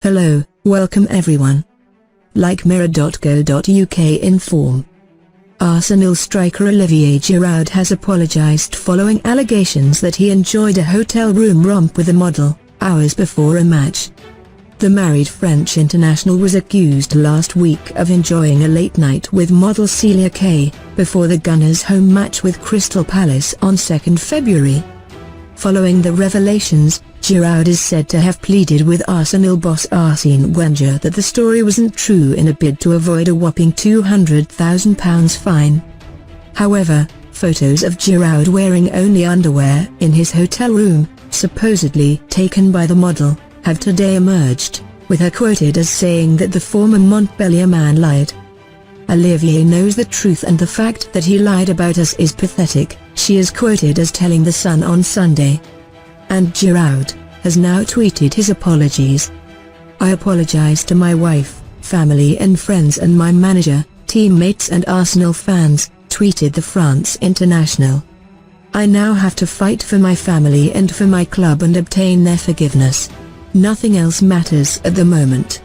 Hello, welcome everyone. Like Mirror.co.uk inform. Arsenal striker Olivier Giroud has apologised following allegations that he enjoyed a hotel room romp with a model, hours before a match. The married French international was accused last week of enjoying a late night with model Celia Kay, before the Gunners' home match with Crystal Palace on 2 February. Following the revelations, Giroud is said to have pleaded with Arsenal boss Arsene Wenger that the story wasn't true in a bid to avoid a whopping £200,000 fine. However, photos of Giroud wearing only underwear in his hotel room, supposedly taken by the model, have today emerged, with her quoted as saying that the former Montpellier man lied. "Olivier knows the truth and the fact that he lied about us is pathetic," she is quoted as telling The Sun on Sunday. And Giroud has now tweeted his apologies. "I apologize to my wife, family and friends and my manager, teammates and Arsenal fans," tweeted the France international. "I now have to fight for my family and for my club and obtain their forgiveness. Nothing else matters at the moment."